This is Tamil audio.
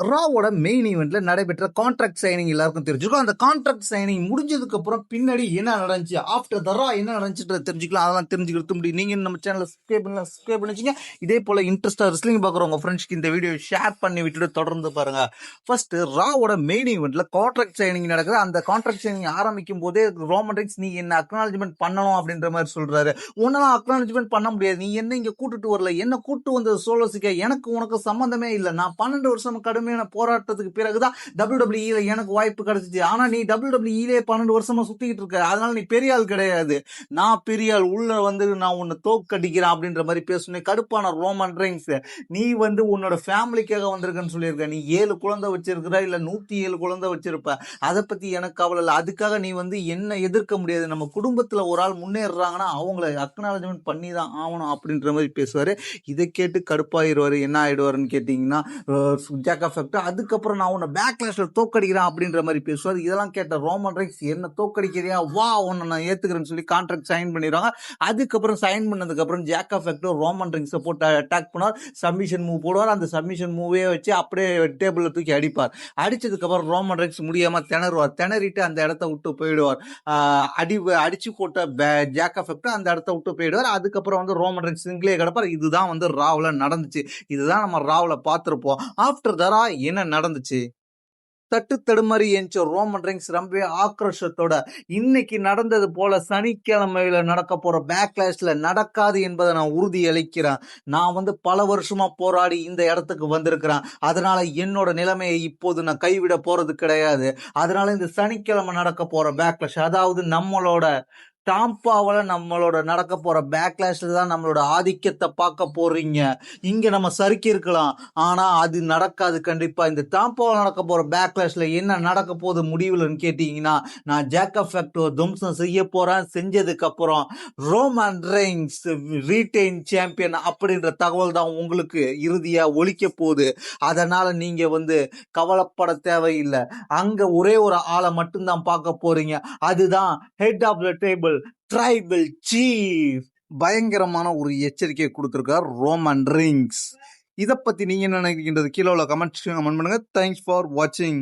ராவோட மெயின் ஈவெண்ட்ல நடைபெற்ற கான்ட்ராக்ட் சைனிங் எல்லாருக்கும் தெரிஞ்சிருக்கும். அந்த கான்ட்ராக்ட் சைனிங் முடிஞ்சதுக்கு அப்புறம் பின்னாடி என்ன நடந்துச்சு, ஆஃப்டர் த ரா என்ன நடந்துச்சுன்றத தெரிஞ்சுக்கலாம். அதெல்லாம் தெரிஞ்சுக்கிறது முடியும். நீங்க நம்ம சேனலை சப்ஸ்கிரைப் பண்ணி வச்சுங்க. இதே போல இன்ட்ரெஸ்டா ரெஸ்லிங் பார்க்குறவங்க ஃப்ரெண்ட்ஸ்க்கு இந்த வீடியோ ஷேர் பண்ணி விட்டுட்டு தொடர்ந்து பாருங்க. ஃபர்ஸ்ட் ராவோட மெயின் ஈவெண்ட்ல கான்ட்ராக்ட் சைனிங் நடக்குது. அந்த கான்ட்ராக்ட் சைனிங் ஆரம்பிக்கும் போதே ரோமன் ரெயின்ஸ் நீ என்ன அக்னாலஜ்மெண்ட் பண்ணணும் அப்படின்ற மாதிரி சொல்றாரு. உன்னெல்லாம் அக்னாலஜ்மெண்ட் பண்ண முடியாது, நீ என்ன இங்க கூட்டிட்டு வரல, என்ன கூட்டு வந்தது சோலோசிக்க, எனக்கு உனக்கு சம்பந்தமே இல்லை. நான் 12 வருஷம் கடுமையான போராட்டத்துக்கு பிறகுதான் WWE எனக்கு வாய்ப்பு கிடைச்சிச்சு. ஆனா நீ WWE 12 வருஷமா சுத்திக்கிட்டு இருக்க, அதனால நீ பெரிய ஆள் கிடையாது. நான் பெரிய ஆள், உள்ள வந்து நான் உன்னை தோக்கடிக்கிறேன் அப்படின்ற மாதிரி பேசுனேன். கடுப்பான ரோமன் ரெயின்ஸ், நீ வந்து உன்னோட ஃபேமிலிக்காக வந்திருக்கன்னு சொல்லியிருக்க. நீ 7 குழந்தை வச்சிருக்கிற, இல்ல 107 குழந்தை வச்சிருப்ப, அதை பத்தி எனக்கு கவலை இல்லை. அதுக்காக நீ வந்து என்ன எதிர்க்க முடியாது. நம்ம குடும்பத்துல ஒரு ஆள் முன்னேறாங்கன்னா அவங்கள அக்னாலஜ்மெண்ட் பண்ணி தான் ஆகணும் அப்படின்ற மாதிரி பேசுவாரு. இதை கேட்டு கடுப்பாயிருவாரு. என்ன ஆயிடுவாருன்னு கேட்டீங்கன்னா ஜாக் ஆஃப் ஃபேக்ட், அதுக்கப்புறம் நான் உன்னை பேக்லாஷ்ல தோக்கடிக்கிறேன் அப்படின்ற மாதிரி பேசுவார். இதெல்லாம் கேட்ட ரோமன் ரெயின்ஸ், என்ன தோக்கடிக்கிறியா, வா உன்னை நான் ஏத்துக்கிறேன்னு சொல்லி கான்ட்ராக்ட் சைன் பண்ணிடுவாங்க. அதுக்கப்புறம் சைன் பண்ணதுக்கு அப்புறம் ஜாக் ஆஃப் ஃபேக்ட் ரோமன் ரெயின்ஸை போட்டு அட்டாக் பண்ணுவார். சப்மிஷன் மூவ் போடுவார். அந்த சப்மிஷன் மூவே வச்சு அப்படியே டேபிள்ல தூக்கி அடிப்பார். அடிச்சதுக்கு அப்புறம் ரோமன் ரெயின்ஸ் முடியாம திணறுவார். திணறிட்டு அந்த இடத்த விட்டு போயிடுவார். அடிச்சு போட்ட ஜாக் ஆஃப் ஃபேக்ட் அந்த இடத்த விட்டு போயிடுவார். அதுக்கப்புறம் வந்து ரோமன் ரெயின்ஸ் சிங்கிளே கிடப்பார். இதுதான் வந்து ராவ்ல நடந்துச்சு. இதுதான் நம்ம ராவ்ல பார்த்திருப்போம். ஆஃப்டர் தரா என்ன நடந்துச்சு, தட்டு தடுமாறி என்ற ரோமன் ரெயின்ஸ் ரொம்ப ஆக்ரோஷத்தோட இன்னைக்கு நடந்தது போல சனிக்கிழமையில நடக்க போற பேக்லாஷ்ல நடக்காது என்பதை நான் உறுதி அளிக்கிறேன். நான் வந்து பல வருஷமா போராடி இந்த இடத்துக்கு வந்திருக்கிறேன். அதனால என்னோட நிலைமையை இப்போது நான் கைவிட போறது கிடையாது. அதனால இந்த சனிக்கிழமை நடக்க போற பேக்லாஷ், அதாவது நம்மளோட டாம்பாவில் நம்மளோட நடக்க போற பேக்லாஷ்ல தான் நம்மளோட ஆதிக்கத்தை பார்க்க போறீங்க. இங்க நம்ம சறுக்கி இருக்கலாம், ஆனா அது நடக்காது கண்டிப்பா. இந்த டாம்பாவில் நடக்க போற பேக்லாஷ்ல என்ன நடக்க போகுது முடிவுலன்னு கேட்டீங்கன்னா, நான் ஜாக் ஆஃப் ஃபேக்ட் துவம்சம் செய்ய போறேன். செஞ்சதுக்கு அப்புறம் ரோமன் ரெயின்ஸ் ரீடைன் சாம்பியன் அப்படின்ற தகவல் தான் உங்களுக்கு இறுதியா ஒலிக்க போகுது. அதனால நீங்க வந்து கவலைப்பட தேவையில்லை. அங்க ஒரே ஒரு ஆளை மட்டும்தான் பார்க்க போறீங்க. அதுதான் head of the table, tribal chief. பயங்கரமான ஒரு எச்சரிக்கை கொடுத்திருக்கார் ரோமன் ரெயின்ஸ். இதை பத்தி நீங்க என்ன நினைக்கின்றது கீழே உள்ள கமெண்ட் பண்ணுங்க. தேங்க்ஸ் ஃபார் வாட்சிங்.